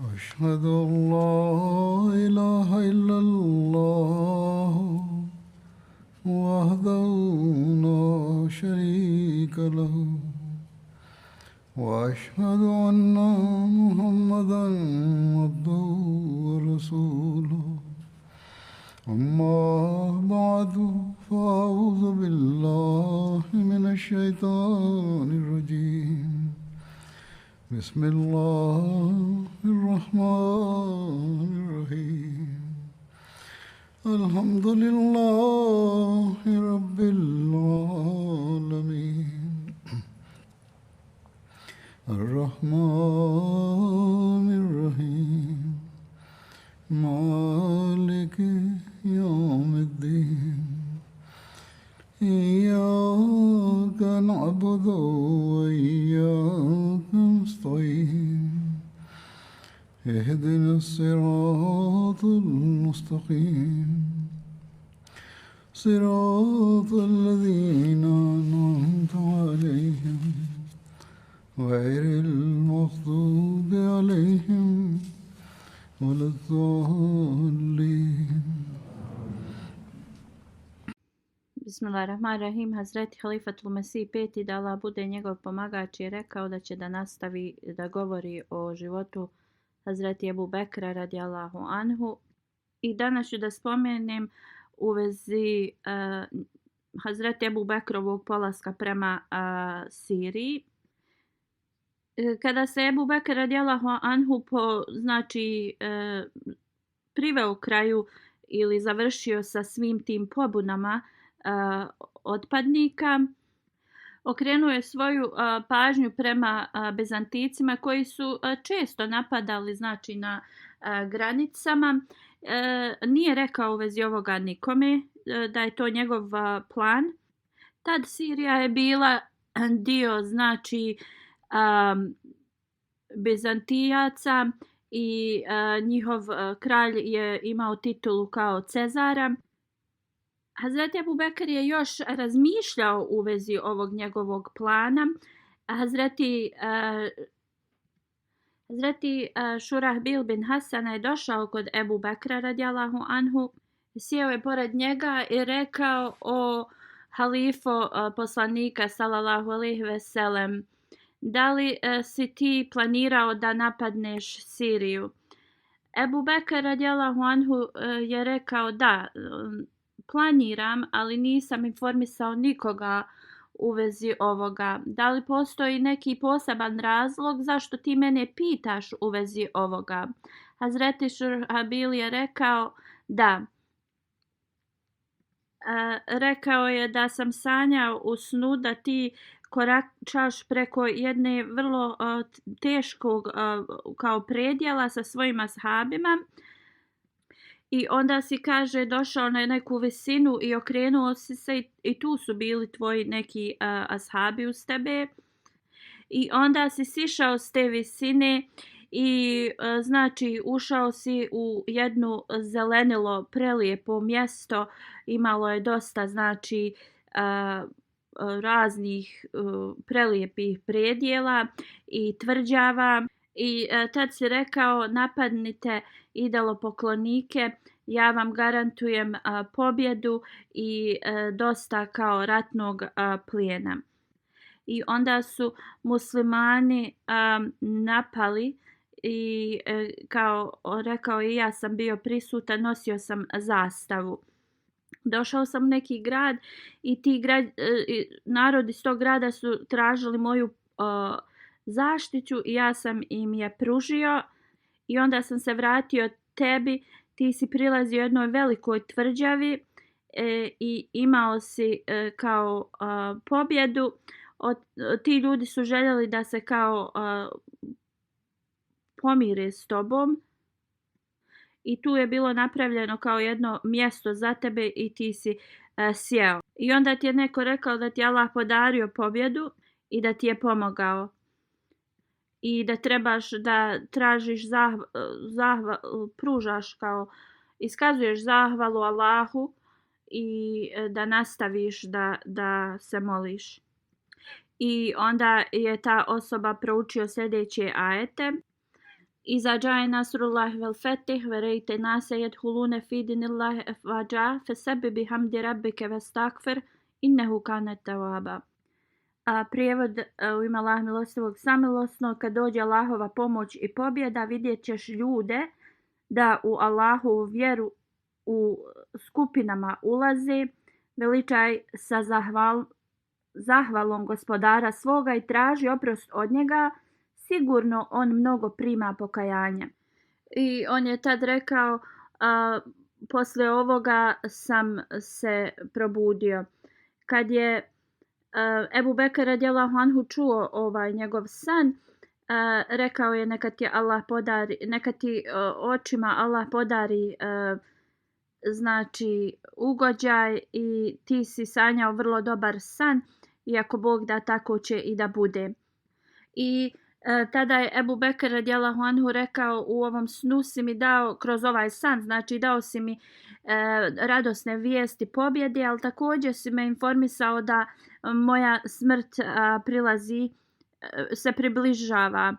أشهد أن لا إله إلا الله وحده لا شريك له وأشهد أن محمدا عبده ورسوله أما بعد فأعوذ بالله من الشيطان الرجيم بسم الله الرحمن الرحيم الحمد لله رب العالمين الرحمن الرحيم مالك يوم الدين إياك نعبد وإياك نستعين اهدنا الصراط المستقيم صراط الذين أنعمت عليهم غير المغضوب عليهم ولا الضالين. Bismillahirrahmanirrahim. Hazreti Halifatul Mesih peti, da Allah bude njegov pomagač, je rekao da će da nastavi da govori o životu Hazreti Ebu Bekra radijallahu anhu. I danas ću da spomenem u vezi Hazreti Ebu Bekrovog polaska prema Siriji. Kada se Ebu Bekr radijallahu anhu priveo kraju ili završio sa svim tim pobunama otpadnika, okrenuo je svoju pažnju prema Bizanticima koji su često napadali na granicama. Nije rekao u vezi ovoga nikome da je to njegov plan. Tad Sirija je bila dio Bizantijaca i njihov kralj je imao titulu kao Cezara. Hazreti Ebu Bekr je još razmišljao u vezi ovog njegovog plana. Hazreti Šurahbil bin Hasana je došao kod Ebu Bekra radijallahu anhu, sjeo je pored njega i rekao: o halifo poslanika sallallahu alejhi ve sellem, da li si ti planirao da napadneš Siriju? Ebu Bekr radijallahu anhu je rekao: da, planiram, ali nisam informisao nikoga u vezi ovoga. Da li postoji neki poseban razlog zašto ti mene pitaš u vezi ovoga? Hazreti Šurahbil je rekao: da. Rekao je da sam sanjao u snu da ti koračaš preko jedne vrlo teškog kao predjela sa svojim ashabima i onda si, kaže, došao na neku visinu i okrenuo si se i tu su bili tvoji neki ashabi uz tebe i onda si sišao s te visine i ušao si u jedno zelenilo prelijepo mjesto, imalo je dosta raznih prelijepih predjela i tvrđava i tad si rekao: napadnite idolopoklonike, ja vam garantujem pobjedu i dosta kao ratnog plijena. I onda su muslimani napali i rekao je: ja sam bio prisutan, nosio sam zastavu. Došao sam u neki grad i narod iz tog grada su tražili moju zaštitu i ja sam im je pružio i onda sam se vratio tebi, ti si prilazio jednoj velikoj tvrđavi i imao si kao pobjedu. Ti ljudi su željeli da se kao pomire s tobom i tu je bilo napravljeno kao jedno mjesto za tebe i ti si sjeo. I onda ti je neko rekao da ti je Allah podario pobjedu i da ti je pomogao i da trebaš da tražiš pružaš kao iskazuješ zahvalu Allahu i da nastaviš da se moliš. I onda je ta osoba proučio sljedeće ajete. Iza džaje nasrullahi vel fetih verejte nase jedhulune fi dinillahi efvađa fesebi bihamdi rabbike vestakfir innehu kane tawaba. Prijevod u ime Allah milostivog samilosnog, kad dođe Allahova pomoć i pobjeda, vidjet ćeš ljude da u Allahovu vjeru u skupinama ulaze, veličaj sa zahvalom gospodara svoga i traži oprost od njega, sigurno on mnogo prima pokajanja. I on je tad rekao, poslije ovoga sam se probudio. Kad je Ebu Bekr radijallahu anhu čuo ovaj njegov san, rekao je neka ti Allah podari, neka ti očima Allah podari znači ugođaj i ti si sanjao vrlo dobar san i ako Bog da tako će i da bude. I tada je Ebu Bekr radijallahu anhu rekao, u ovom snu si mi dao kroz ovaj san, znači dao si mi radosne vijesti pobjede, ali također si me informisao da moja smrt se približava.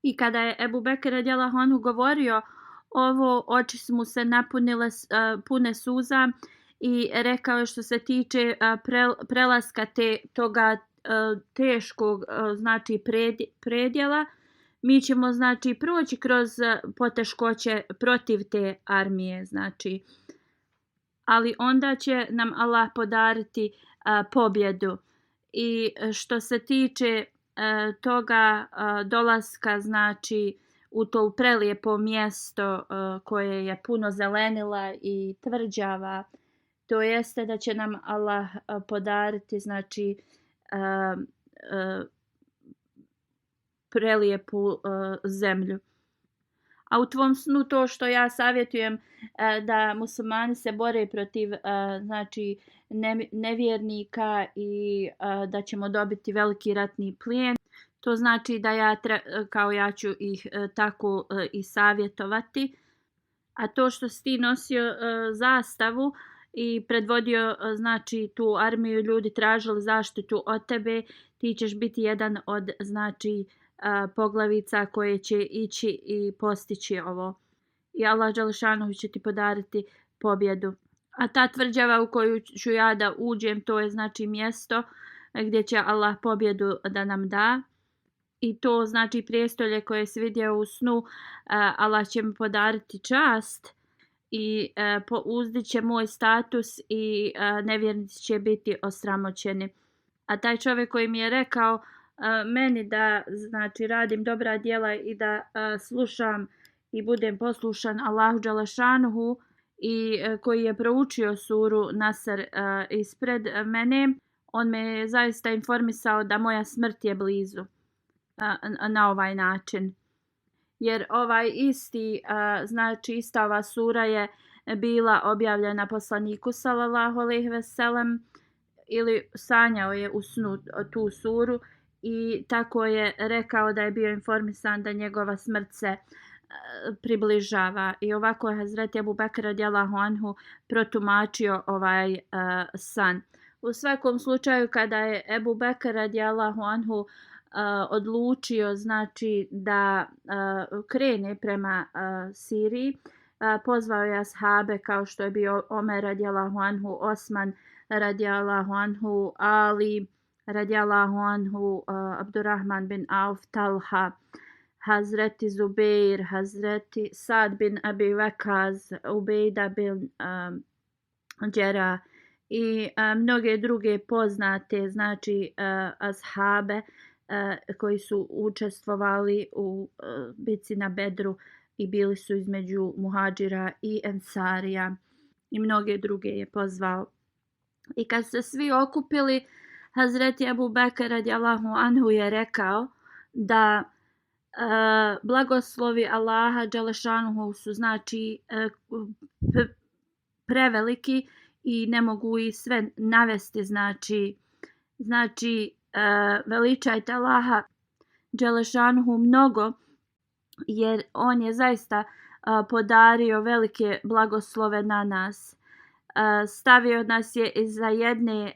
I kada je Ebu Bekr radijallahu anhu govorio ovo, oči su mu se napunile pune suza i rekao je, što se tiče prelaska toga teškog znači predjela, mi ćemo znači proći kroz poteškoće protiv te armije, znači, ali onda će nam Allah podariti pobjedu. I što se tiče toga dolaska znači u to prelijepo mjesto koje je puno zelenila i tvrđava, to jeste da će nam Allah podariti znači prelijepu zemlju. A u tvom snu to što ja savjetujem da muslimani se bore protiv znači nevjernika i da ćemo dobiti veliki ratni plijen, to znači da ja ću ih tako i savjetovati. A to što si ti nosio zastavu i predvodio znači tu armiju, ljudi tražili zaštitu od tebe, ti ćeš biti jedan od znači poglavica koje će ići i postići ovo. I Allah dželešanu će ti podariti pobjedu. A ta tvrđava u koju ću ja da uđem, to je znači mjesto gdje će Allah pobjedu da nam da. I to znači prijestolje koje si vidio u snu, Allah će mi podariti čast i uzdit će moj status i nevjernici će biti osramoćeni. A taj čovjek koji mi je rekao meni da znači radim dobra djela i da slušam i budem poslušan Allahu dželešanuhu i koji je proučio suru Nasr ispred mene, on me je zaista informisao da moja smrt je blizu na ovaj način. Jer ovaj znači ista ova sura je bila objavljena poslaniku sallallahu alejhi ve sellem, ili sanjao je u snu tu suru i tako je rekao da je bio informisan da njegova smrt se približava. I ovako je Hazreti Ebu Bekr radijallahu anhu protumačio ovaj san. U svakom slučaju, kada je Ebu Bekr radijallahu anhu odlučio znači da krene prema Siriji, pozvao je ashabe kao što je bio Omer radijallahu anhu, Osman radijallahu anhu, Ali radijallahu anhu, Abdurrahman bin Auf, Talha, Hazreti Zubeir, Hazreti Sad bin Abi Vakaz, Ubejda bin Đera i mnoge druge poznate znači ashabe koji su učestvovali u bitci na Bedru i bili su između muhadžira i ensarija, i mnoge druge je pozvao. I kad se svi okupili, Hazreti Ebu Bekr radijallahu anhu je rekao da blagoslovi Allaha dželešanuhu su znači preveliki i ne mogu i sve navesti, znači veličajte Allaha dželešanuhu mnogo, jer on je zaista podario velike blagoslove na nas. Stavio nas je iza jedne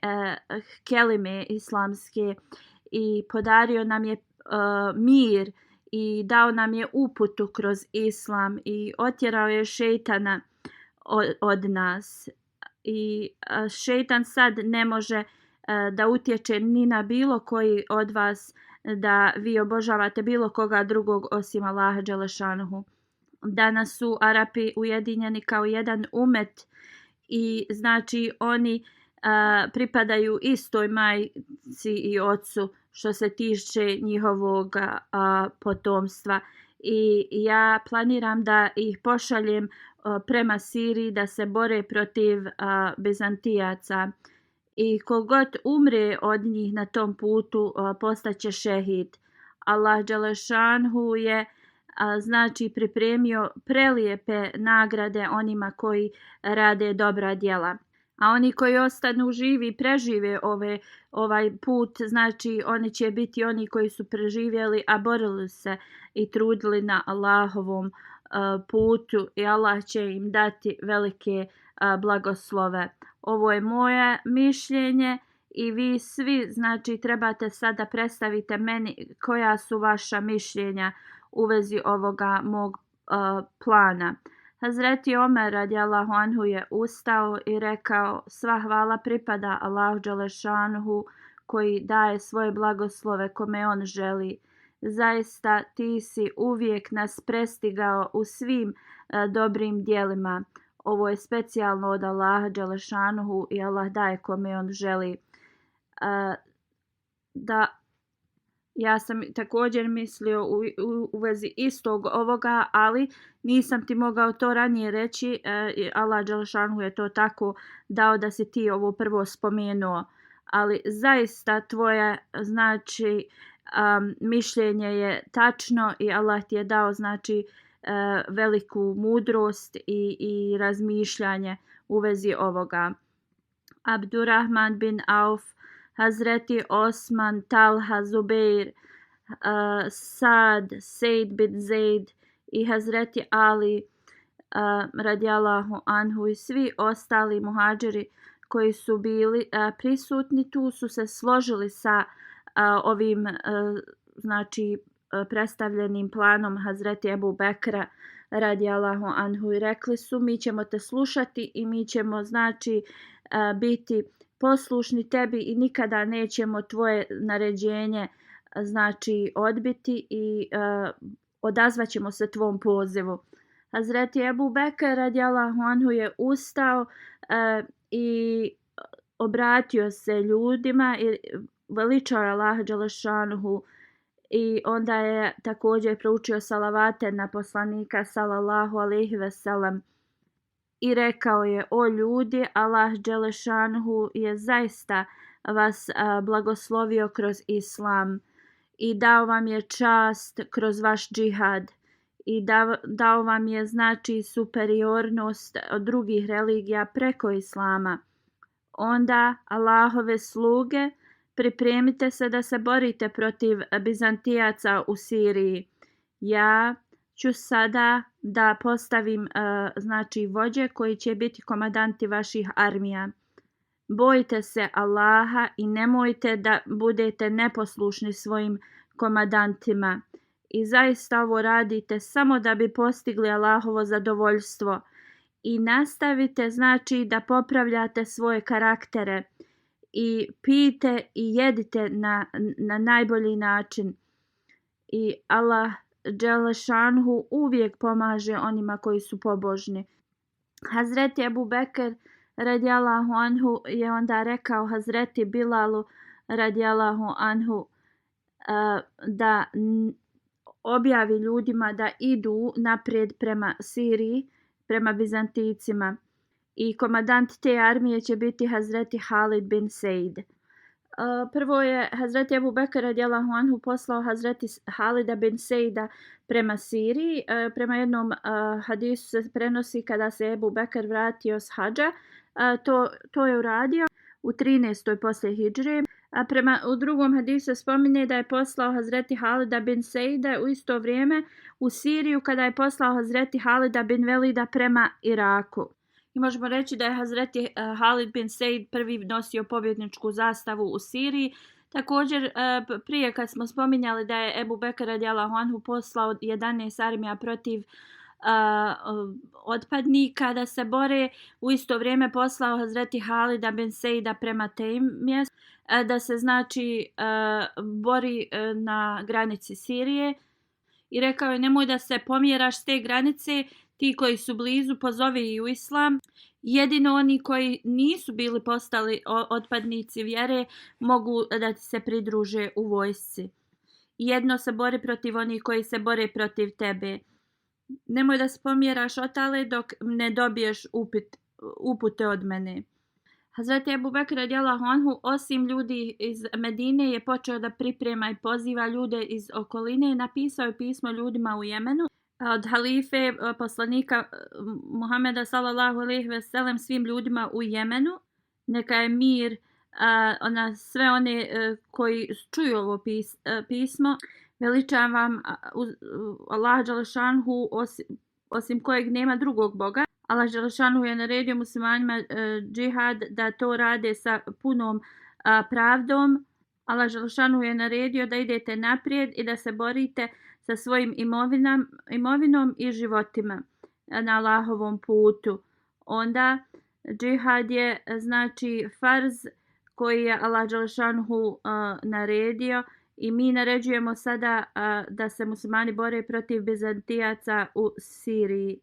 kelime islamske i podario nam je mir i dao nam je uputu kroz islam i otjerao je šejtana od nas. I šejtan sad ne može da utječe ni na bilo koji od vas da vi obožavate bilo koga drugog osim Allaha dželešanuhu. Danas su Arapi ujedinjeni kao jedan umet i znači oni pripadaju istoj majci i ocu što se tiče njihovog potomstva. I ja planiram da ih pošaljem prema Siriji da se bore protiv Bizantijaca. I kogod umre od njih na tom putu postaće šehid. Allah dželešanhu je znači pripremio prelijepe nagrade onima koji rade dobra djela. A oni koji ostanu živi i prežive ovaj put, znači oni će biti oni koji su preživjeli, a borili se i trudili na Allahovom putu i Allah će im dati velike blagoslove. Ovo je moje mišljenje i vi svi znači trebate sada predstavite meni koja su vaša mišljenja u vezi ovoga mog plana. Hazreti Omer radijallahu anhu je ustao i rekao: sva hvala pripada Allahu dželešanuhu koji daje svoje blagoslove kome on želi. Zaista ti si uvijek nas prestigao u svim dobrim djelima. Ovo je specijalno od Allaha dželešanuhu i Allah daje kome on želi. Ja sam također mislio u vezi istog ovoga, ali nisam ti mogao to ranije reći. Allah dželešanuhu je to tako dao da si ti ovo prvo spomenuo. Ali zaista tvoje znači mišljenje je tačno i Allah ti je dao znači veliku mudrost i razmišljanje u vezi ovoga. Abdurrahman bin Auf, Hazreti Osman, Talha, Zubeir, Sad, Sejd bin Zaid i Hazreti Ali radijallahu anhu i svi ostali muhadžiri koji su bili prisutni tu su se složili sa ovim znači predstavljenim planom Hazreti Ebu Bekra radijallahu anhu i rekli su: mi ćemo te slušati i mi ćemo znači biti poslušni tebi i nikada nećemo tvoje naređenje znači odbiti i odazvaćemo se tvom pozivu. Hazreti Ebu Bekr radijallahu anhu je ustao i obratio se ljudima i veličao Allaha dželešanuhu i onda je također proučio salavate na poslanika sallallahu alejhi ve sellem i rekao je: o ljudi, Allah dželešanuhu je zaista vas blagoslovio kroz islam i dao vam je čast kroz vaš džihad i dao vam je znači superiornost od drugih religija preko islama. Onda Allahove sluge, pripremite se da se borite protiv Bizantijaca u Siriji. Ja ću sada da postavim znači vođe koji će biti komandanti vaših armija. Bojte se Allaha i nemojte da budete neposlušni svojim komandantima. I zaista ovo radite samo da bi postigli Allahovo zadovoljstvo. I nastavite znači da popravljate svoje karaktere. I pijte i jedite na najbolji način. I Allah dželešanuhu uvijek pomaže onima koji su pobožni. Hazreti Ebu Bekr radijallahu anhu je onda rekao Hazreti Bilalu radijallahu anhu da objavi ljudima da idu naprijed prema Siriji, prema Bizantijcima. I komandant te armije će biti Hazreti Halid bin Sejd. Prvo je Hazreti Ebu Bekr radijallahu anhu poslao Hazreti Halida bin Sejda prema Siriji. Prema jednom hadisu se prenosi kada se Ebu Bekr vratio s hadža. To je uradio u 13. poslije hidžre. U drugom hadisu spominje da je poslao Hazreti Halida bin Sejda u isto vrijeme u Siriju kada je poslao Hazreti Halida bin Velida prema Iraku. I možemo reći da je Hazreti Halid bin Sejd prvi nosio pobjedničku zastavu u Siriji, Također, prije kad smo spominjali da je Ebu Bekr radijallahu anhu poslao 11 armija protiv otpadnika da se bore, u isto vrijeme poslao Hazreti Halida bin Seida prema tem mjestu, da se znači bori na granici Sirije i rekao je nemoj da se pomjeraš s te granice, ti koji su blizu pozovi i u islam. Jedino oni koji nisu bili postali otpadnici vjere mogu da ti se pridruže u vojsci. Jedno se bori protiv onih koji se bore protiv tebe. Nemoj da se pomjeraš otale dok ne dobiješ upute od mene. Hazreti Ebu Bekr radijallahu anhu osim ljudi iz Medine je počeo da priprema i poziva ljude iz okoline. Napisao je pismo ljudima u Jemenu od halife poslanika Muhameda sallallahu alejhi ve sellem svim ljudima u Jemenu. Neka je mir na sve one koji čuju ovo pismo. Veličavam Allah dželešanhu osim kojeg nema drugog Boga. Allah dželešanhu je naredio muslimanima džihad da to rade sa punom pravdom. Allah dželešanhu je naredio da idete naprijed i da se borite sa svojim imovinom i životima na Allahovom putu. Onda džihad je znači farz koji je Allah dželešanhu naredio i mi naređujemo sada da se muslimani bore protiv Bizantijaca u Siriji.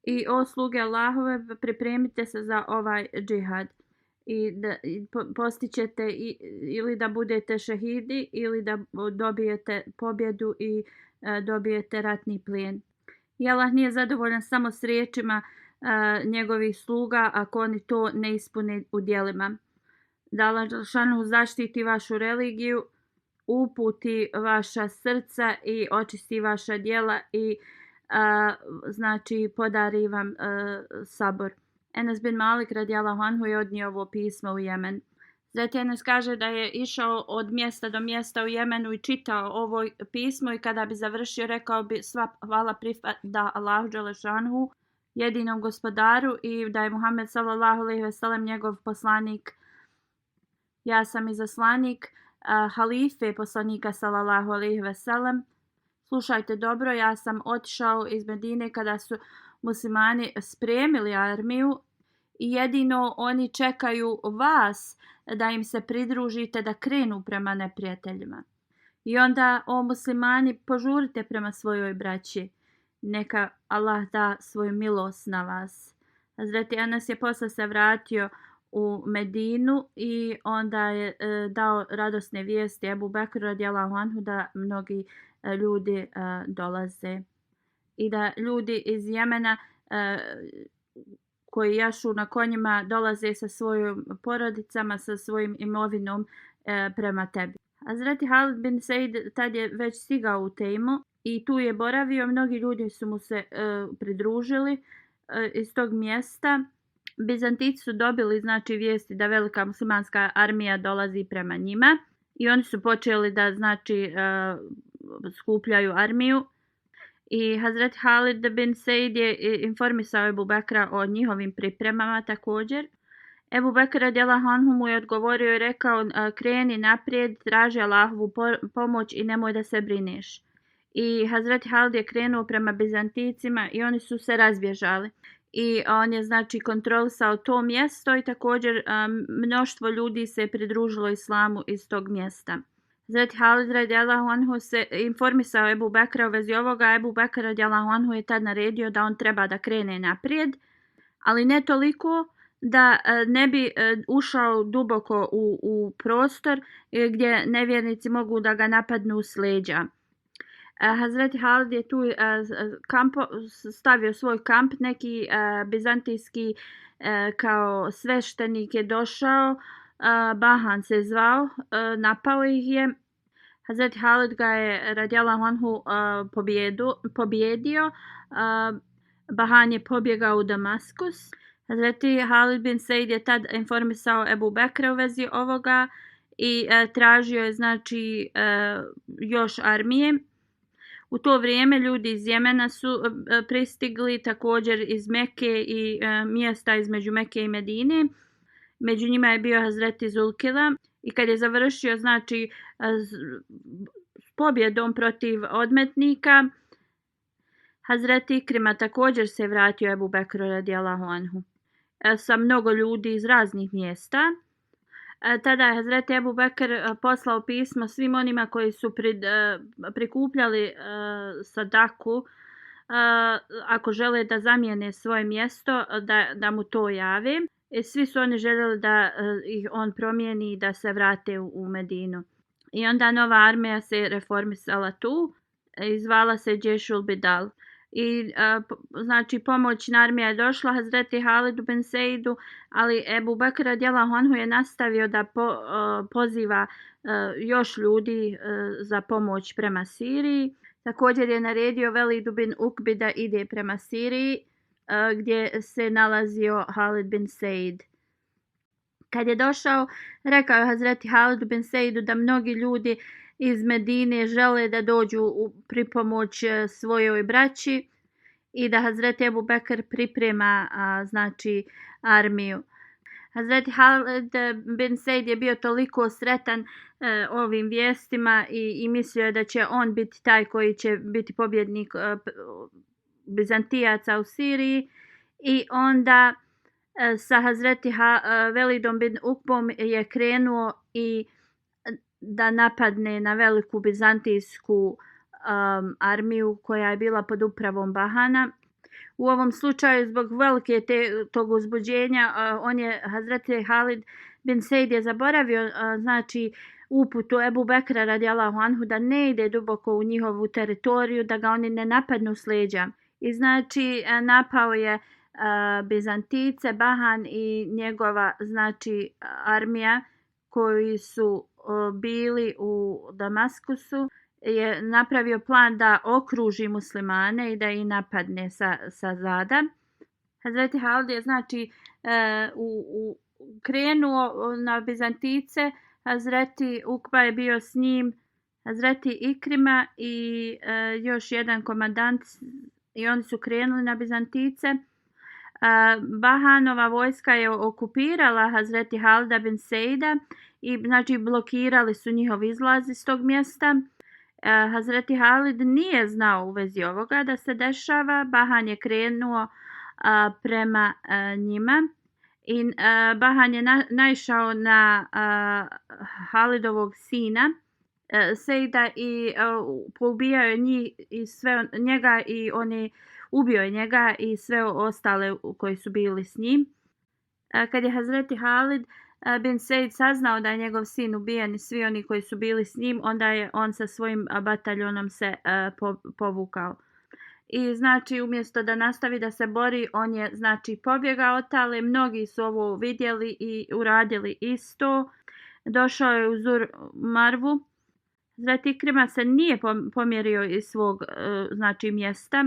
I o sluge Allahove, pripremite se za ovaj džihad i postićete ili da budete šehidi ili da dobijete pobjedu i dobijete ratni plijen. I Allah nije zadovoljan samo s riječima njegovih sluga ako oni to ne ispune u djelima. Da Allah dželešanu zaštiti vašu religiju, uputi vaša srca i očisti vaša djela i znači podari vam sabor. Enes bin Malik radijallahu anhu je odnio ovo pismo u Jemen. Zatim Enes kaže da je išao od mjesta do mjesta u Jemenu i čitao ovo pismo i kada bi završio rekao bi sva hvala pripada Allahu dželešanhu, jedinom gospodaru i da je Muhammed sallallahu alejhi ve sellem njegov poslanik. Ja sam izaslanik halife poslanika sallallahu alejhi ve sellem. Slušajte dobro, ja sam otišao iz Medine kada su muslimani spremili armiju i jedino oni čekaju vas da im se pridružite da krenu prema neprijateljima. I onda, o muslimani, požurite prema svojoj braći. Neka Allah da svoju milost na vas. Hazreti Anas je posle se vratio u Medinu i onda je dao radosne vijesti Ebu Bekru radijallahu anhu da mnogi ljudi dolaze i da ljudi iz Jemena koji jašu na konjima dolaze sa svojim porodicama, sa svojim imovinom prema tebi. Hazreti Halid bin Seid tad je već stigao u Tejmu i tu je boravio. Mnogi ljudi su mu se pridružili iz tog mjesta. Bizantici su dobili znači vijesti da velika muslimanska armija dolazi prema njima i oni su počeli da znači skupljaju armiju. I Hazret Halid bin Seid je informisao Ebu Bekra o njihovim pripremama također. Ebu Bekr radijallahu anhu mu je odgovorio i rekao kreni naprijed, traži Allahovu pomoć i nemoj da se brineš. I Hazret Halid je krenuo prema Bizanticima i oni su se razbježali. I on je znači kontrolisao to mjesto i također mnoštvo ljudi se pridružilo islamu iz tog mjesta. Hazret Halid radijallahu anhu se informisao Ebu Bekra u vezi ovoga. Ebu Bekr radijallahu anhu je tad naredio da on treba da krene naprijed, ali ne toliko da ne bi ušao duboko u prostor gdje nevjernici mogu da ga napadnu s leđa. Hazreti Halid je tu stavio svoj kamp, neki bizantijski kao sveštenik je došao, Bahan se zvao, napao ih je. Hazreti Halid ga je radijallahu anhu pobjedio, Bahan je pobjegao u Damaskus. Hazreti Halid bin Seid je tad informisao Ebu Bekra u vezi ovoga i tražio je znači još armije. U to vrijeme ljudi iz Jemena su pristigli, također iz Mekke i mjesta između Mekke i Medine. Među njima je bio Hazreti Zulkila I kad je završio znači s pobjedom protiv odmetnika, Hazreti Ikrima također se vratio Ebu Bekru radijallahu anhu sa mnogo ljudi iz raznih mjesta. Tada je Hazreti Ebu Bekr poslao pismo svim onima koji su prikupljali sadaku, ako žele da zamijene svoje mjesto, da mu to jave. I svi su oni željeli da ih on promijeni i da se vrate u Medinu. I onda nova armija se reformisala tu i zvala se Džešul Bidal. I znači pomoćna armija je došla Hazreti Halidu bin Seidu, ali Ebu Bekr radijallahu anhu je nastavio da poziva još ljudi za pomoć prema Siriji. Također je naredio Velidu bin Ukbi da ide prema Siriji gdje se nalazio Halid bin Seid. Kad je došao, rekao je Hazreti Halidu bin Seidu da mnogi ljudi iz Medine žele da dođu pri pomoć svojoj braći i da Hazreti Ebu Bekr priprema znači armiju. Hazreti Halid bin Seid je bio toliko sretan ovim vijestima i mislio je da će on biti taj koji će biti pobjednik Bizantijaca u Siriji i onda sa Hazreti Velidom bin Ukbom je krenuo i da napadne na veliku bizantijsku armiju koja je bila pod upravom Bahana. U ovom slučaju zbog velike tog uzbuđenja on je Hazreti Halid bin Seid je zaboravio znači uputu Ebu Bekra radijallahu anhu da ne ide duboko u njihovu teritoriju, da ga oni ne napadnu s leđa. I znači napao je Bizantice, Bahan i njegova znači armija koji su bili u Damaskusu, je napravio plan da okruži muslimane i da ih napadne sa zada. Hazreti Halid je znači krenuo na Bizantice, Hazreti Ukba je bio s njim, Hazreti Ikrima i još jedan komandant i oni su krenuli na Bizantice. Bahanova vojska je okupirala Hazreti Halida bin Seida i znači blokirali su njihov izlaz iz tog mjesta. Hazreti Halid nije znao u vezi ovoga da se dešava. Bahan je krenuo prema njima i Bahan je naišao na Halidovog sina Seida i poubijao je njega i on je ubio je njega i sve ostale koji su bili s njim. Kad je Hazreti Halid bin Seid saznao da je njegov sin ubijen i svi oni koji su bili s njim, onda je on sa svojim bataljonom se povukao. I znači umjesto da nastavi da se bori, on je znači pobjegao otale. Mnogi su ovo vidjeli i uradili isto. Došao je u Zur Marvu. Hazreti Ikrima se nije pomjerio iz svog znači mjesta.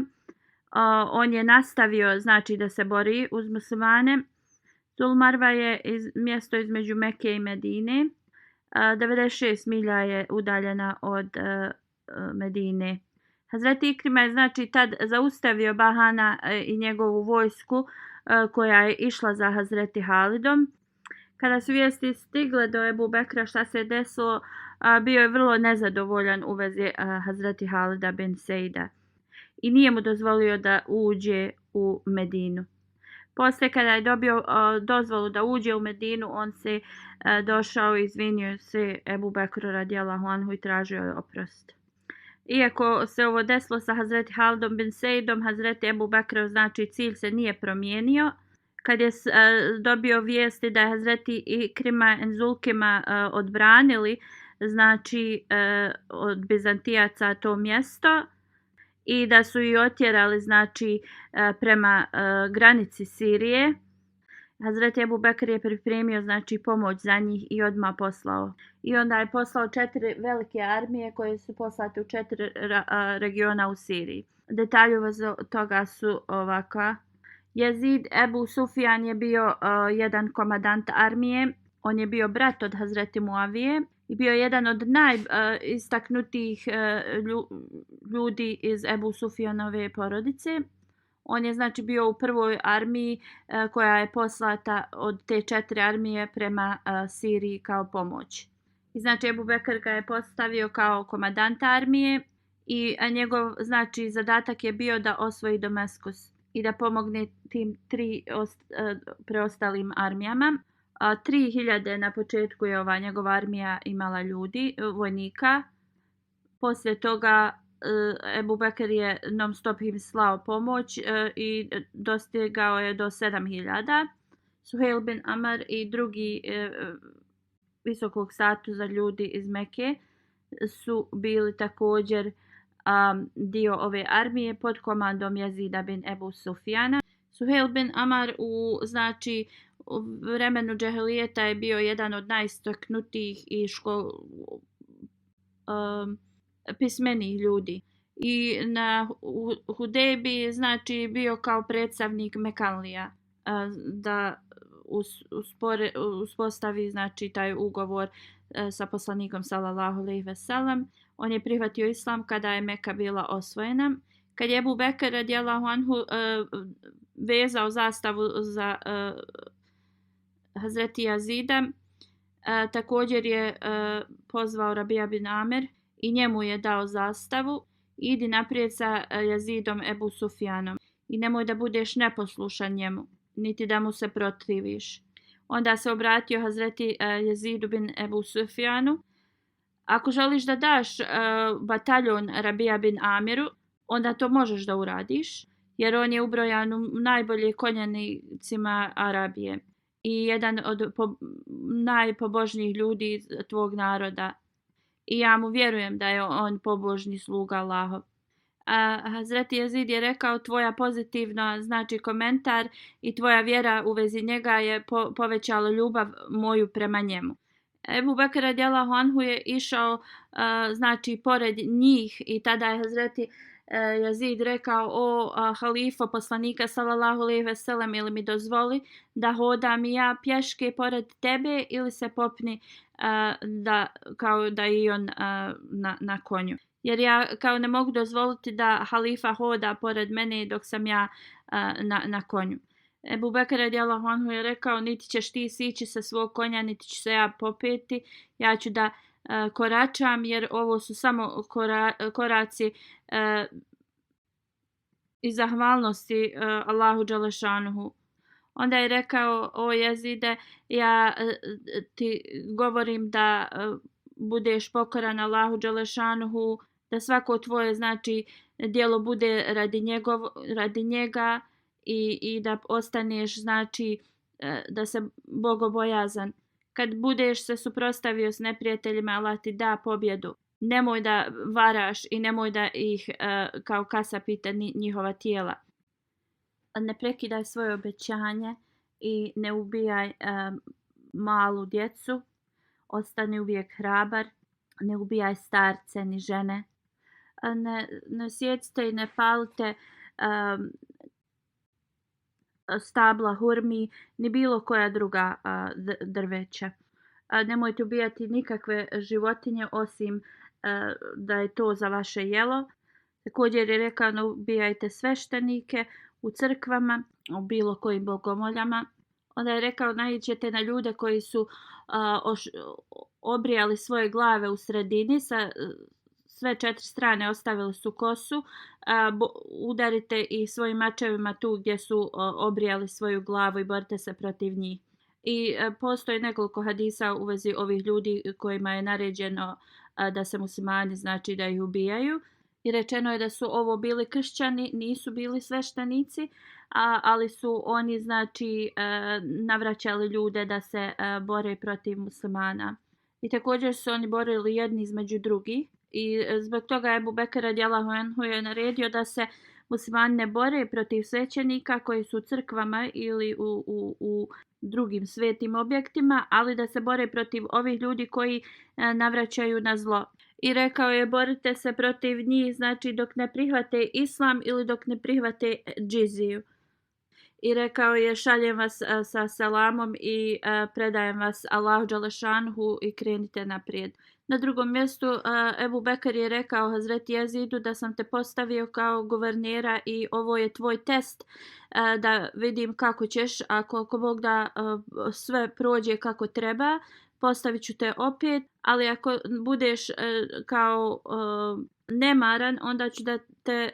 On je nastavio znači da se bori uz muslimane. Zulmarva je mjesto između Mekke i Medine. 96 milja je udaljena od Medine. Hazreti Ikrima je znači tad zaustavio Bahana i njegovu vojsku koja je išla za Hazreti Halidom. Kada su vijesti stigle do Ebu Bekra šta se desilo, bio je vrlo nezadovoljan u vezi Hazreti Halida bin Seida i nije mu dozvolio da uđe u Medinu. Poslije kada je dobio dozvolu da uđe u Medinu, on se došao i izvinio se Ebu Bekru radijallahu anhu i tražio je oprost. Iako se ovo desilo sa Hazreti Halidom bin Seidom, Hazreti Ebu Bekr znači cilj se nije promijenio. Kad je dobio vijesti da je Hazreti Ikrima i Zulkima odbranili znači od Bizantijaca to mjesto i da su ih otjerali znači prema granici Sirije, Hazreti Ebu Bekr je pripremio znači pomoć za njih i odmah poslao. I onda je poslao 4 velike armije koje su poslate u 4 regiona u Siriji. Detalji od toga su ovakva. Jezid Ebu Sufjan je bio jedan komandant armije. On je bio brat od Hazreti Muavije i bio jedan od najistaknutijih ljudi iz Ebu Sufjanove porodice. On je znači bio u prvoj armiji koja je poslata od te 4 armije prema Siriji kao pomoć. I znači Ebu Bekr ga je postavio kao komandanta armije i njegov znači zadatak je bio da osvoji Damaskus i da pomogne tim 3 preostalim armijama. 3000 na početku je ova njegova armija imala ljudi, vojnika. Poslije toga Ebu Bekr je non stop im slao pomoć i dostigao je do 7000. Suhejl bin Amr i drugi visokog statusa ljudi iz Mekke su bili također dio ove armije pod komandom Jezida bin Ebu Sufjana. Suhejl bin Amr u vremenu džehilijeta je bio jedan od najistaknutijih i pismenijih ljudi. I na Hudejbi znači bio kao predstavnik Mekanlija da uspostavi znači taj ugovor sa poslanikom sallallahu alejhi ve sellem. On je prihvatio islam kada je Meka bila osvojena. Kad je Ebu Bekr radijallahu anhu vezao zastavu za Hazreti Jazida, također je pozvao Rabija bin Amer i njemu je dao zastavu. Idi naprijed sa Jazidom Ebu Sufjanom i nemoj da budeš neposlušan njemu, niti da mu se protiviš. Onda se obratio Hazreti Jazidu bin Ebu Sufjanu. Ako želiš da daš bataljon Rabija bin Amiru, onda to možeš da uradiš, jer on je ubrojan u najbolje konjanicima Arabije i jedan od najpobožnijih ljudi tvog naroda. I ja mu vjerujem da je on pobožni sluga Allahov. Hazreti Jezid je rekao, tvoja pozitivna znači komentar i tvoja vjera u vezi njega je povećala ljubav moju prema njemu. Ebu Bekr radijallahu anhu je išao znači pored njih i tada je Hazreti Jezid rekao, o halifo poslanika sallallahu alejhi ve sellem, ili mi dozvoli da hodam i ja pješke pored tebe ili se popni kao da i on na konju. Jer ja kao ne mogu dozvoliti da halifa hoda pored mene dok sam ja na konju. Ebu Bekr radijallahu anhu je rekao, niti ćeš ti sići sa svog konja, niti ću se ja popeti. Ja ću da koračam, jer ovo su samo koraci i zahvalnosti Allahu dželešanuhu. Onda je rekao, o Jezide, ja ti govorim da budeš pokoran Allahu dželešanuhu, da svako tvoje znači djelo bude radi njega i da ostaneš znači da se bogobojazan. Kad budeš se suprotstavio s neprijateljima, Allah ti da pobjedu. Nemoj da varaš i nemoj da ih kao kasapite njihova tijela. Ne prekidaj svoje obećanje i ne ubijaj malu djecu. Ostani uvijek hrabar. Ne ubijaj starce ni žene. Ne sjecite i ne palite stabla hurmi ni bilo koja druga drveća. Nemojte ubijati nikakve životinje osim da je to za vaše jelo. Također je rekao, ne ubijajte sveštenike u crkvama, u bilo kojim bogomoljama. Onda je rekao, naiđete na ljude koji su obrijali svoje glave u sredini, sa sve 4 strane ostavili su kosu, udarite ih svojim mačevima tu gdje su obrijali svoju glavu i borite se protiv njih. I postoji nekoliko hadisa u vezi ovih ljudi kojima je naređeno da se muslimani znači da ih ubijaju. I rečeno je da su ovo bili kršćani, nisu bili sveštenici, ali su oni znači navraćali ljude da se bore protiv muslimana. I također su oni borili jedni između drugih. I zbog toga je Ebu Bekr radijallahu anhu je naredio da se muslimani ne bore protiv svećenika koji su u crkvama ili u drugim svetim objektima, ali da se bore protiv ovih ljudi koji navraćaju na zlo. I rekao je, borite se protiv njih, znači dok ne prihvate islam ili dok ne prihvate džiziju. I rekao je, šaljem vas sa selamom i predajem vas Allahu dželešanhu i krenite naprijed. Na drugom mjestu Ebu Bekr je rekao Hazreti Jezidu da sam te postavio kao guvernera i ovo je tvoj test da vidim kako ćeš, a koliko Bog da sve prođe kako treba, postavit ću te opet, ali ako budeš kao nemaran, onda ću da te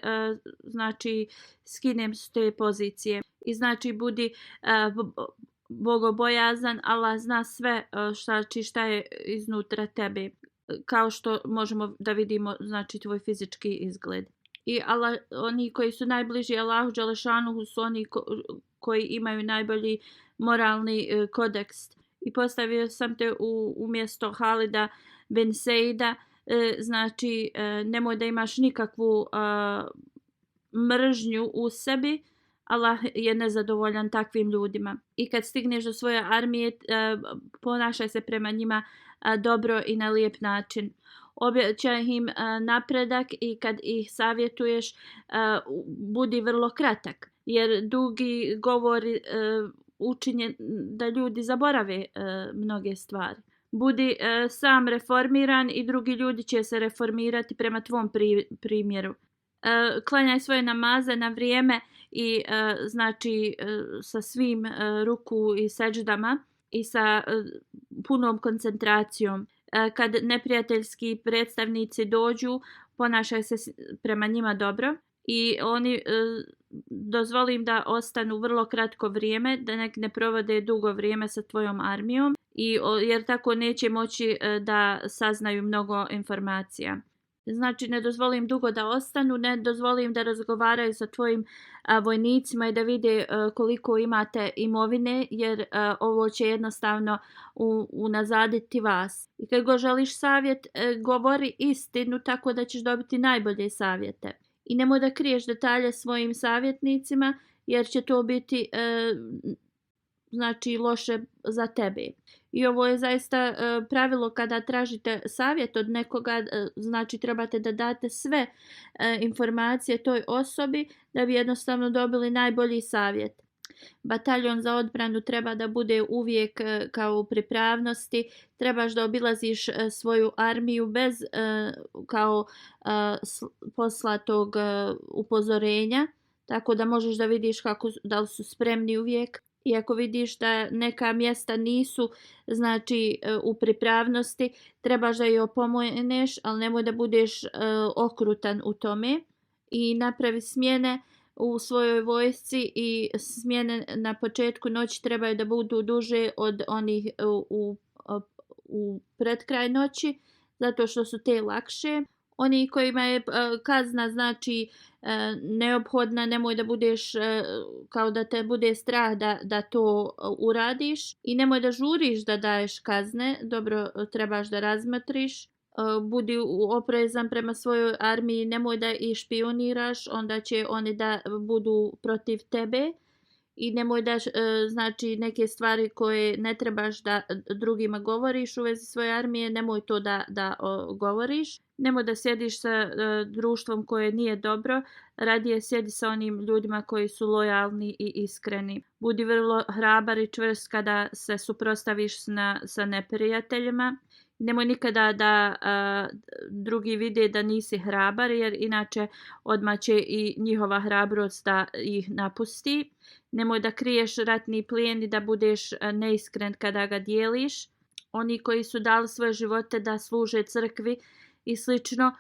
znači skinem s te pozicije. I znači budi bogobojazan, Allah zna sve šta je iznutra tebe, kao što možemo da vidimo znači tvoj fizički izgled. I Allah, oni koji su najbliži Allahu dželešanuhu su oni koji imaju najbolji moralni kodeks. I postavio sam te umjesto Halida bin Seida, znači nemoj da imaš nikakvu mržnju u sebi. Allah je nezadovoljan takvim ljudima. I kad stigneš do svoje armije, ponašaj se prema njima dobro i na lijep način. Obećaj im napredak i kad ih savjetuješ, budi vrlo kratak. Jer dugi govori učinje da ljudi zaborave mnoge stvari. Budi sam reformiran i drugi ljudi će se reformirati prema tvom primjeru. Klanjaj svoje namaze na vrijeme i znači sa svim ruku i seđdama i sa punom koncentracijom. Kad neprijateljski predstavnici dođu, ponašaj se prema njima dobro i oni dozvoli im da ostanu vrlo kratko vrijeme, da ne provode dugo vrijeme sa tvojom armijom, jer tako neće moći da saznaju mnogo informacija. Znači ne dozvolim dugo da ostanu, ne dozvolim da razgovaraju sa tvojim vojnicima i da vide koliko imate imovine, jer ovo će jednostavno unazaditi vas. I kad god želiš savjet, govori istinu tako da ćeš dobiti najbolje savjete. I nemoj da kriješ detalje svojim savjetnicima, jer će to biti znači loše za tebe. I ovo je zaista pravilo kada tražite savjet od nekoga, znači trebate da date sve informacije toj osobi da bi jednostavno dobili najbolji savjet. Bataljon za odbranu treba da bude uvijek kao u pripravnosti, trebaš da obilaziš svoju armiju bez kao poslatog upozorenja, tako da možeš da vidiš da li su spremni uvijek. I ako vidiš da neka mjesta nisu znači u pripravnosti, trebaš da ih opomeneš, ali nemoj da budeš okrutan u tome. I napravi smjene u svojoj vojsci i smjene na početku noći trebaju da budu duže od onih u predkraj noći, zato što su te lakše. Oni kojima je kazna znači neophodna, nemoj da budeš kao da te bude strah da to uradiš i nemoj da žuriš da daješ kazne, dobro trebaš da razmotriš. Budi oprezan prema svojoj armiji, nemoj da ih špioniraš, onda će oni da budu protiv tebe i nemoj da znači neke stvari koje ne trebaš da drugima govoriš u vezi svoje armije, nemoj to da govoriš. Nemoj da sjediš sa društvom koje nije dobro, radije sjedi sa onim ljudima koji su lojalni i iskreni. Budi vrlo hrabar i čvrst kada se suprotstaviš sa neprijateljima. Nemoj nikada da drugi vide da nisi hrabar, jer inače odmah će i njihova hrabrost da ih napusti. Nemoj da kriješ ratni plijen i da budeš neiskren kada ga dijeliš. Oni koji su dali svoje živote da služe crkvi i slično,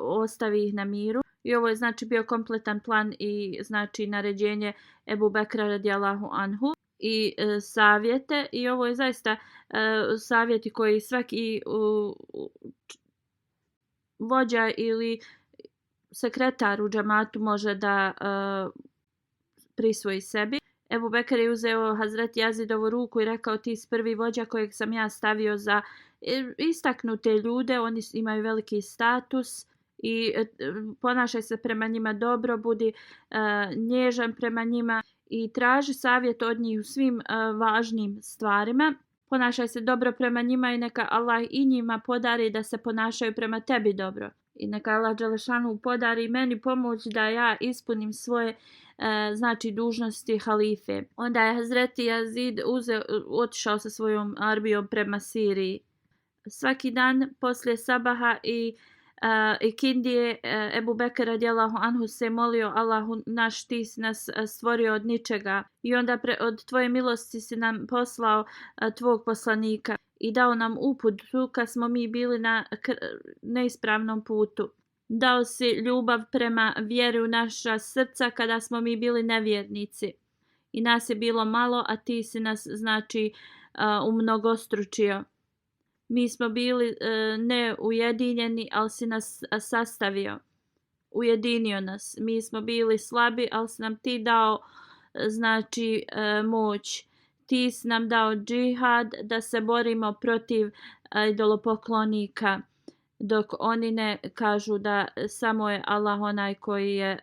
ostavi ih na miru. I ovo je znači bio kompletan plan i znači naređenje Ebu Bekra radijallahu anhu i savjete. I ovo je zaista savjeti koji svaki vođa ili sekretar u džamatu može da prisvoji sebi. Ebu Bekr je uzeo Hazreti Jazidovu ruku i rekao: ti si prvi vođa kojeg sam ja stavio za istaknute ljude, oni imaju veliki status i ponašaj se prema njima dobro, budi nježan prema njima i traži savjet od njih u svim važnim stvarima. Ponašaj se dobro prema njima i neka Allah i njima podari da se ponašaju prema tebi dobro. I neka Allah dželešanu podari meni pomoć da ja ispunim svoje znači dužnosti halife. Onda je Hazreti Jazid otišao sa svojom armijom prema Siriji. Svaki dan poslije sabaha i ikindije Ebu Bekr radijallahu anhu se molio: Allahu naš, ti si nas stvorio od ničega i onda od tvoje milosti si nam poslao tvog poslanika i dao nam uput kad smo mi bili na neispravnom putu. Dao si ljubav prema vjeri u naša srca kada smo mi bili nevjernici i nas je bilo malo, a ti si nas znači umnogostručio. Mi smo bili neujedinjeni, ali si nas sastavio, ujedinio nas. Mi smo bili slabi, ali si nam ti dao znači moć. Ti si nam dao džihad da se borimo protiv idolopoklonika, dok oni ne kažu da samo je Allah onaj koji je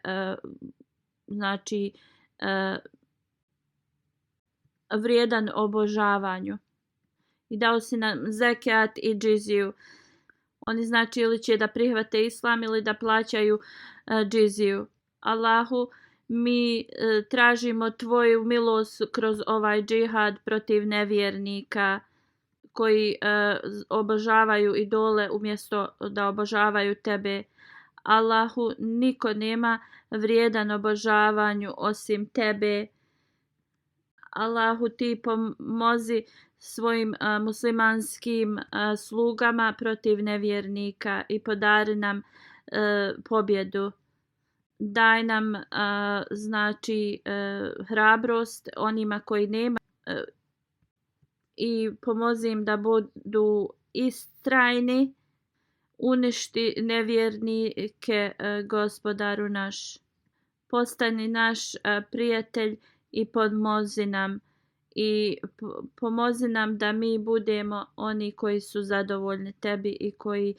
znači vrijedan obožavanju. I dao si nam zekat i džiziju. Oni znači ili će da prihvate islam ili da plaćaju džiziju. Allahu, mi tražimo tvoju milost kroz ovaj džihad protiv nevjernika koji obožavaju idole umjesto da obožavaju tebe. Allahu, niko nema vrijedan obožavanju osim tebe. Allahu, ti pomozi svojim muslimanskim slugama protiv nevjernika i podari nam pobjedu. Daj nam znači hrabrost onima koji nema i pomozi im da budu istrajni. Uništi nevjernike, gospodaru naš. Postani naš prijatelj i pomozi nam. I pomozi nam da mi budemo oni koji su zadovoljni tebi i koji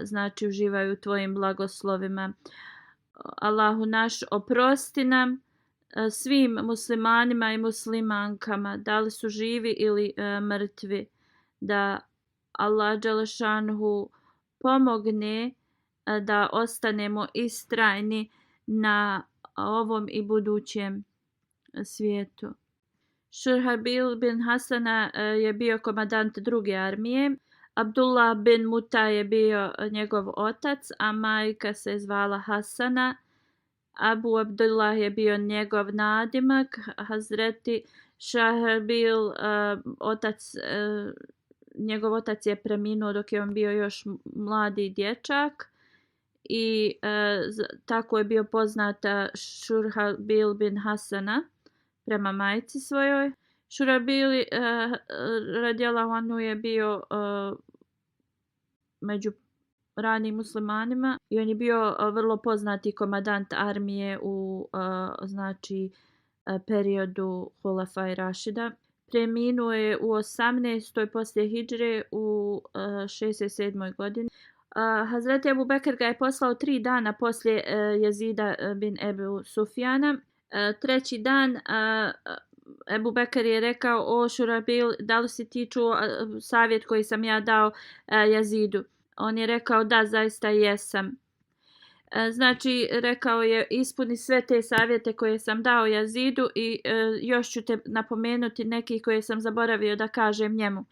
znači uživaju u tvojim blagoslovima. Allahu naš, oprosti nam svim muslimanima i muslimankama, da li su živi ili mrtvi, da Allah dželešanhu pomogne da ostanemo istrajni na ovom i budućem svijetu. Šurhabil bin Hasana je bio komandant druge armije. Abdullah bin Muta je bio njegov otac, a majka se zvala Hasana. Abu Abdullah je bio njegov nadimak. Hazreti Šurhabil, njegov otac je preminuo dok je on bio još mladi dječak. I tako je bio poznat Šurhabil bin Hasana prema majci svojoj. Šurabil radijallahu anhu je bio među ranim muslimanima i on je bio vrlo poznati komandant armije u znači periodu Hulefaj Rašida. Preminuo je u 18. poslije hidžre u 67. godini. Hazreti Ebu Bekr ga je poslao 3 dana poslije Jezida bin Ebu Sufjana. Treći dan Ebu Bekr je rekao: o Šurabil, da li si ti čuo savjet koji sam ja dao Jezidu? On je rekao: da, zaista jesam. Znači, rekao je: ispuni sve te savjete koje sam dao Jezidu i još ću te napomenuti neki koje sam zaboravio da kažem njemu.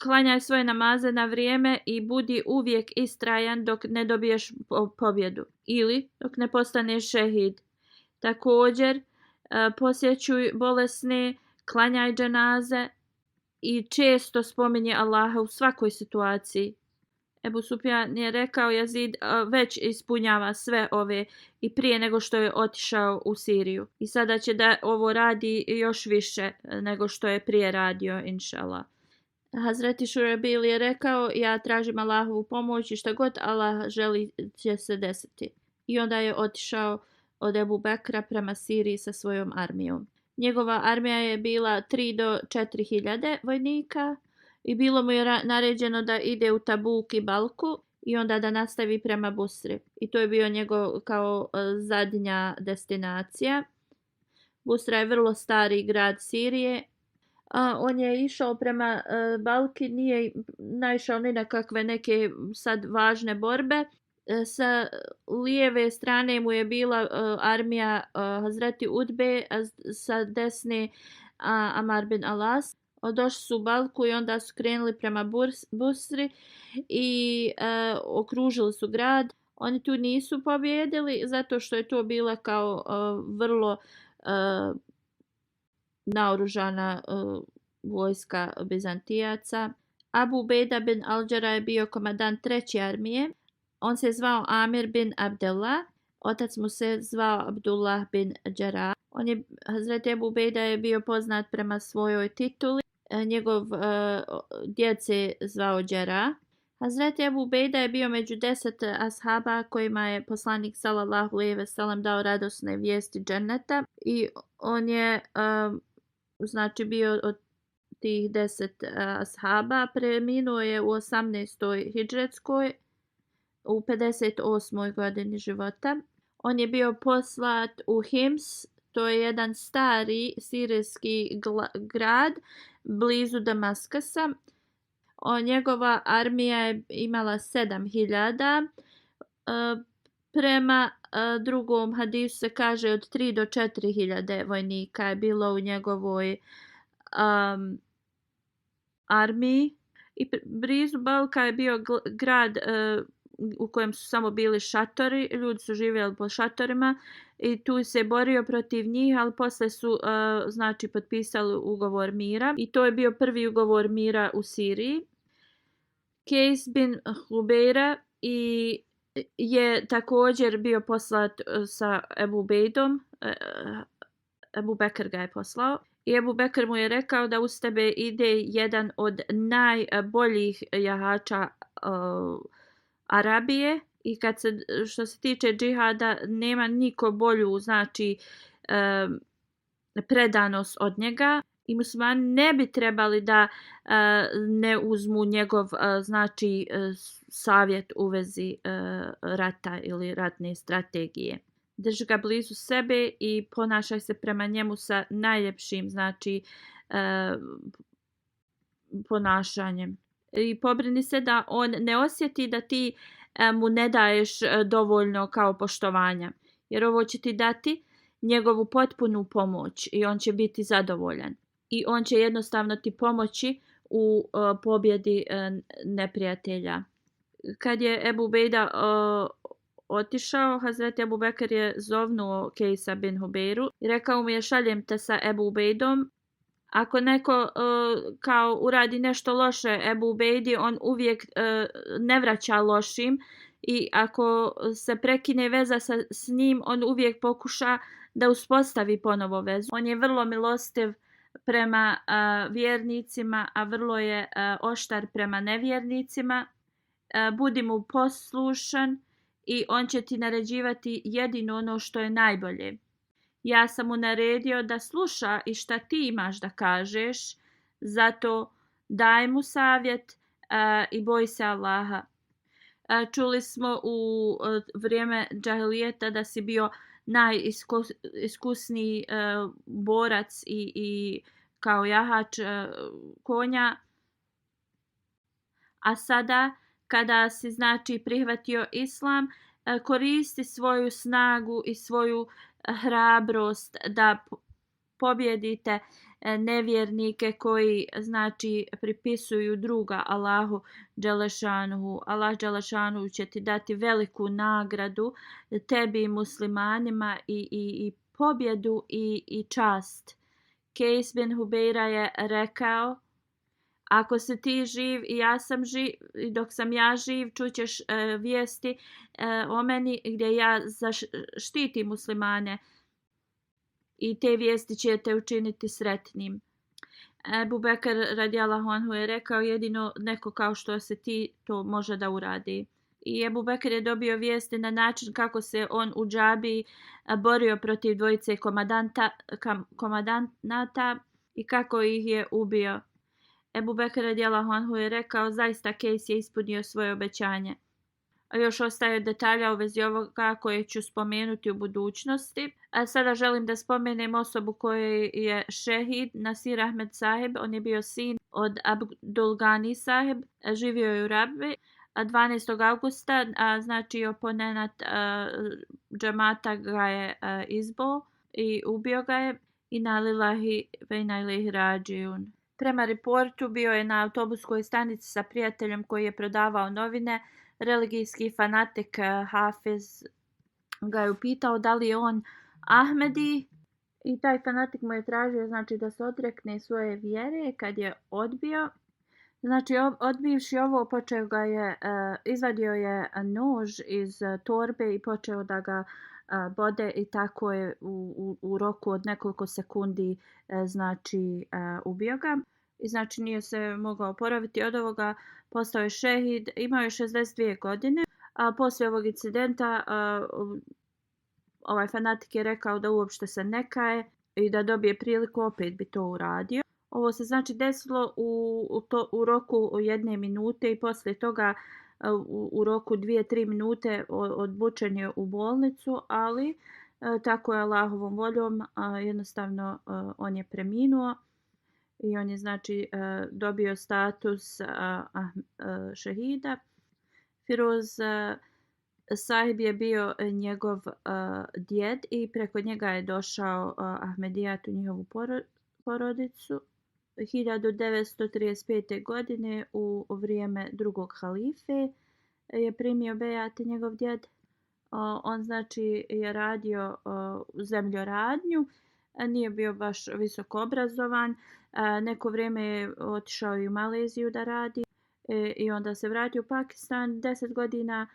Klanjaj svoje namaze na vrijeme i budi uvijek istrajan dok ne dobiješ pobjedu ili dok ne postaneš šehid. Također, posjećuj bolesne, klanjaj dženaze i često spominje Allaha u svakoj situaciji. Ebu Sufjan je rekao: Jezid već ispunjava sve ove i prije nego što je otišao u Siriju. I sada će da ovo radi još više nego što je prije radio, inšallah. Hazreti Šurabil je rekao: ja tražim Allahovu pomoć i šta god Allah želi će se desiti. I onda je otišao od Ebu Bekra prema Siriji sa svojom armijom. Njegova armija je bila 3 do 4 hiljade vojnika i bilo mu je naređeno da ide u Tabuk i Balku i onda da nastavi prema Busri. I to je bio njegov kao zadnja destinacija. Busra je vrlo stari grad Sirije. On je išao prema Balki, nije naišao ni na kakve neke sad važne borbe. Sa lijeve strane mu je bila armija Hazreti Udbe, a sa desne Amar bin Alas. Došli su u Balku i onda su krenuli prema Busri i okružili su grad. Oni tu nisu pobjedili zato što je to bila kao vrlo naoružana vojska Bizantijaca. Abu Ubejda bin Al-Đara je bio komandant 3. armije. On se zvao Amir bin Abdullah. Otac mu se zvao Abdullah bin Đara. Hazreti Abu Ubejda je bio poznat prema svojoj tituli. Njegov djed se zvao Đara. Hazreti Abu Ubejda je bio među 10 ashaba kojima je poslanik sallallahu alejhi ve sellem dao radosne vijesti dženneta i on je znači bio od tih 10 ashaba. Preminuo je u 18. hidžretskoj u 58. godini života. On je bio poslat u Hims, to je jedan stari sirijski grad blizu Damaskasa. Njegova armija je imala 7000. Prema drugom hadisu se kaže od 3 do 4000 vojnika je bilo u njegovoj armiji. I blizu Balka je bio grad u kojem su samo bili šatori, ljudi su živjeli po šatorima i tu se borio protiv njih, ali posle su znači potpisali ugovor mira i to je bio prvi ugovor mira u Siriji. Kejs bin Hubeira je također bio poslat sa Ebu Ubejdom. Ebu Bekr ga je poslao. I Ebu Bekr mu je rekao da uz tebe ide jedan od najboljih jahača Arabije i što se tiče džihada nema niko bolju znači predanost od njega i muslimani ne bi trebali da ne uzmu njegov znači savjet u vezi rata ili ratne strategije. Drži ga blizu sebe i ponašaj se prema njemu sa najljepšim znači ponašanjem. I pobrini se da on ne osjeti da ti mu ne daješ dovoljno kao poštovanja. Jer ovo će ti dati njegovu potpunu pomoć i on će biti zadovoljan. I on će jednostavno ti pomoći u pobjedi neprijatelja. Kad je Ebu Ubejda otišao, Hazreti Abu Bekr je zovnuo Kejsa bin Hubeiru i rekao mu je šaljem te sa Ebu Ubejdom. Ako neko kao uradi nešto loše Ebu Ubejdi, on uvijek ne vraća lošim i ako se prekine veza s njim, on uvijek pokuša da uspostavi ponovo vezu. On je vrlo milostiv prema vjernicima, a vrlo je oštar prema nevjernicima. Budi mu poslušan i on će ti naređivati jedino ono što je najbolje. Ja sam mu naredio da sluša i šta ti imaš da kažeš, zato daj mu savjet i boj se Allaha. Čuli smo u vrijeme džahilijeta da si bio najiskusniji borac i kao jahač konja, a sada kada si znači prihvatio islam, koristi svoju snagu i svoju hrabrost da pobjedite nevjernike koji znači pripisuju druga Allahu dželešanuhu. Allah dželešanuhu će ti dati veliku nagradu tebi muslimanima i pobjedu i čast. Kejs bin Hubeira je rekao: ako si ti živ i ja sam živ, i dok sam ja živ, čućeš vijesti o meni gdje ja zaštitim muslimane i te vijesti će te učiniti sretnim. Ebu Bekr radijallahu anhu je rekao: jedino neko kao što se ti to može da uradi. I Ebu Bekr je dobio vijesti na način kako se on u džabi borio protiv dvojice komandanata i kako ih je ubio. Ebu Bekr radijallahu anhu je rekao: zaista Kejs je ispunio svoje obećanje. A još ostaje detalja u vezi ovoga koje ću spomenuti u budućnosti. A sada želim da spomenem osobu koja je šehid, Nasir Ahmed sahib. On je bio sin od Abdul Gani sahib, živio je u Rabi. 12. augusta, znači oponenat džamata ga je izbao i ubio ga je. Inna lillahi ve inna ilaihi rađiun. Prema reportu bio je na autobuskoj stanici sa prijateljem koji je prodavao novine. Religijski fanatik Hafiz ga je upitao da li je on Ahmedi i taj fanatik mu je tražio znači da se odrekne svoje vjere. Kad je odbio, znači odbivši ovo, počeo ga je, izvadio je nož iz torbe i počeo da ga bode i tako je u roku od nekoliko sekundi znači ubio ga. I znači nije se mogao oporaviti od ovoga, postao je šehid, imao je 62 godine. A poslije ovog incidenta ovaj fanatik je rekao da uopšte se ne kaje i da dobije priliku opet bi to uradio. Ovo se znači desilo u roku 1 minute i poslije toga u roku 2-3 minute odbučen je u bolnicu, ali tako je Allahovom voljom jednostavno on je preminuo i on je znači dobio status šehida. Firoz Sahib je bio njegov djed i preko njega je došao Ahmedijat u njihovu porodicu. 1935. godine u vrijeme drugog halife je primio bejat njegov djed. On znači je radio zemljoradnju, nije bio baš visoko obrazovan. Neko vrijeme je otišao i u Maleziju da radi i onda se vratio u Pakistan. 10 godina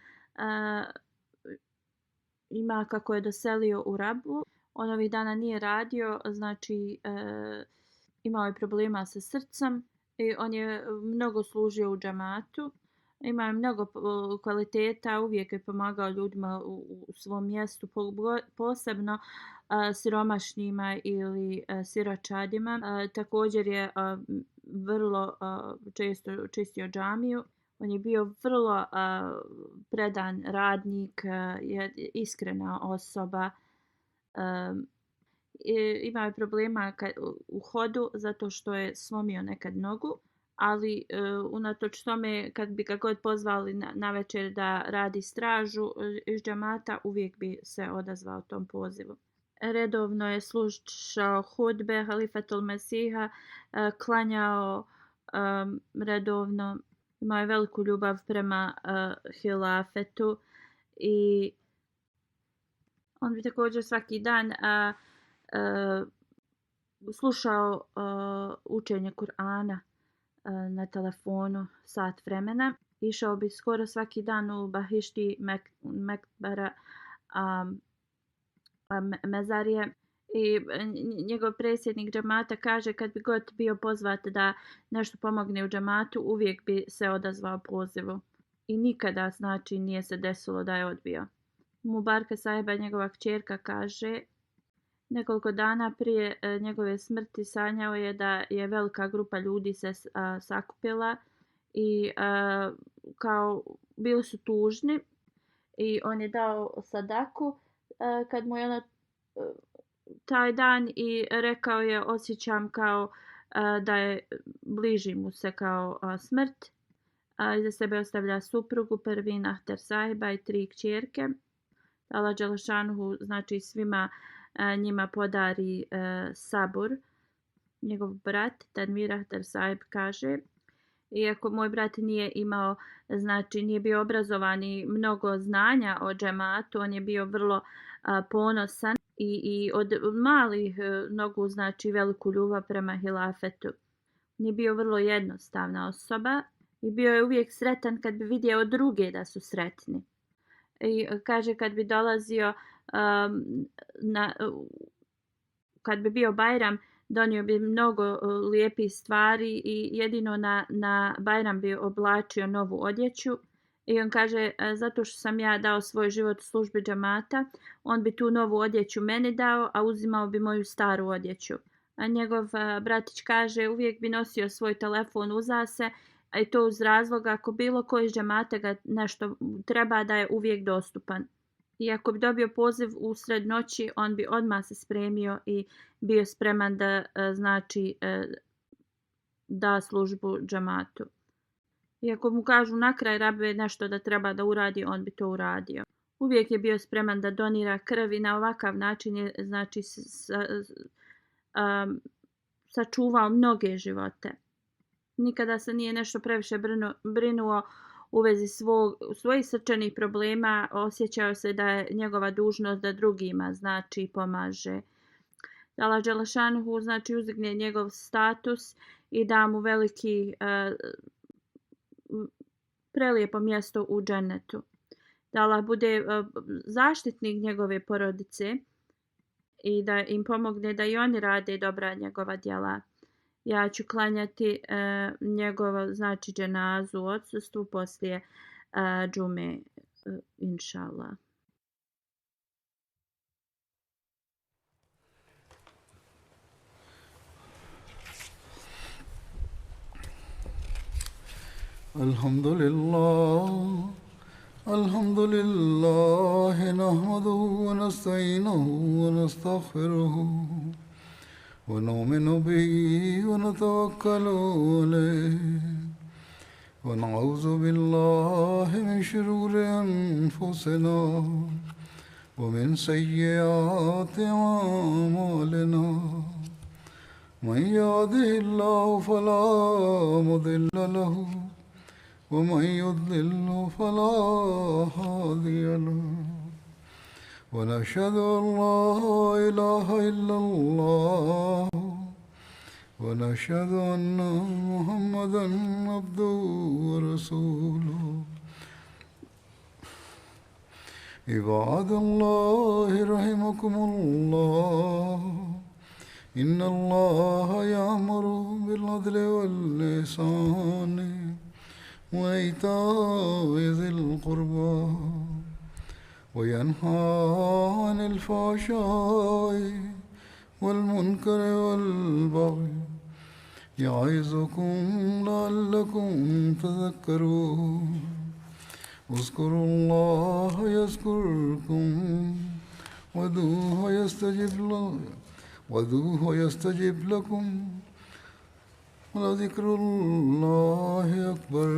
ima kako je doselio u Rabu. On ovih dana nije radio, znači imao je problema sa srcem i on je mnogo služio u džamatu. Imao je mnogo kvaliteta, uvijek je pomagao ljudima u svom mjestu, posebno siromašnima ili siročadima. Također je vrlo često čistio džamiju. On je bio vrlo predan radnik, iskrena osoba. Imao je problema u hodu zato što je slomio nekad nogu, ali unatoč tome kad bi ga god pozvali na večer da radi stražu iz džamata, uvijek bi se odazvao tom pozivu. Redovno je slušao hudbe Halifatul Mesiha, klanjao redovno, imao je veliku ljubav prema hilafetu i on bi također svaki dan slušao učenje Kur'ana na telefonu sat vremena. Išao bi skoro svaki dan u Bahišti Mekbara mezarije i njegov predsjednik džamata kaže kad bi god bio pozvat da nešto pomogne u džamatu, uvijek bi se odazvao pozivu i nikada znači nije se desilo da je odbio. Mubarka Sahiba, njegova kćerka, kaže nekoliko dana prije njegove smrti sanjao je da je velika grupa ljudi se sakupila i kao bili su tužni i on je dao sadaku kad mu je ona taj dan i rekao je osjećam kao da je bliži mu se kao smrt. Iza sebe ostavlja suprugu Pervin Ahter Sahiba i 3 kćerke. Allah Đelešanuhu znači svima njima podari sabur. Njegov brat Tanvir Ahter Sahib kaže iako moj brat nije imao, znači nije bio obrazovan i mnogo znanja o džematu, on je bio vrlo ponosan i od malih nogu znači veliku ljubav prema hilafetu. On je bio vrlo jednostavna osoba i bio je uvijek sretan kad bi vidio druge da su sretni. I kaže kad bi dolazio kad bi bio Bajram, donio bi mnogo lijepih stvari i jedino na Bajram bi oblačio novu odjeću. I on kaže zato što sam ja dao svoj život u službi džamata, on bi tu novu odjeću meni dao, a uzimao bi moju staru odjeću. A njegov bratić kaže uvijek bi nosio svoj telefon uza se, a i to uz razlog ako bilo koji iz džamata ga nešto treba da je uvijek dostupan. I ako bi dobio poziv usred noći, on bi odmah se spremio i bio spreman da znači da službu džamatu. I ako mu kažu na kraj rabe nešto da treba da uradi, on bi to uradio. Uvijek je bio spreman da donira krv i na ovakav način je znači sačuvao mnoge živote. Nikada se nije nešto previše brinuo u vezi svojih srčanih problema, osjećao se da je njegova dužnost da drugima znači pomaže. Allah dželešanuhu znači uzdigne njegov status i da mu veliki prelijepo mjesto u džennetu. Da Allah bude zaštitnik njegove porodice i da im pomogne da i oni rade dobra njegova djela. Ja ću klanjati njegovo znači dženazu u odsustvu poslije džume, inša Allah. الحمد لله نحمده ونستعينه ونستغفره ونؤمن به ونتوكل عليه ونعوذ بالله من شرور أنفسنا ومن سيئات أعمالنا من يهده الله فلا مضل له ومن يضلل فلا هادي له ونشهد أن لا إله إلا الله ونشهد أن محمدا عبده ورسوله عباد الله رحمكم الله إن الله يأمر بالعدل والإحسان وإيتاء ذي القربى وينهى عن الفحشاء والمنكر والبغي يعظكم لعلكم تذكرون اذكروا الله يذكركم وادعوه يستجب لكم ولذكر الله أكبر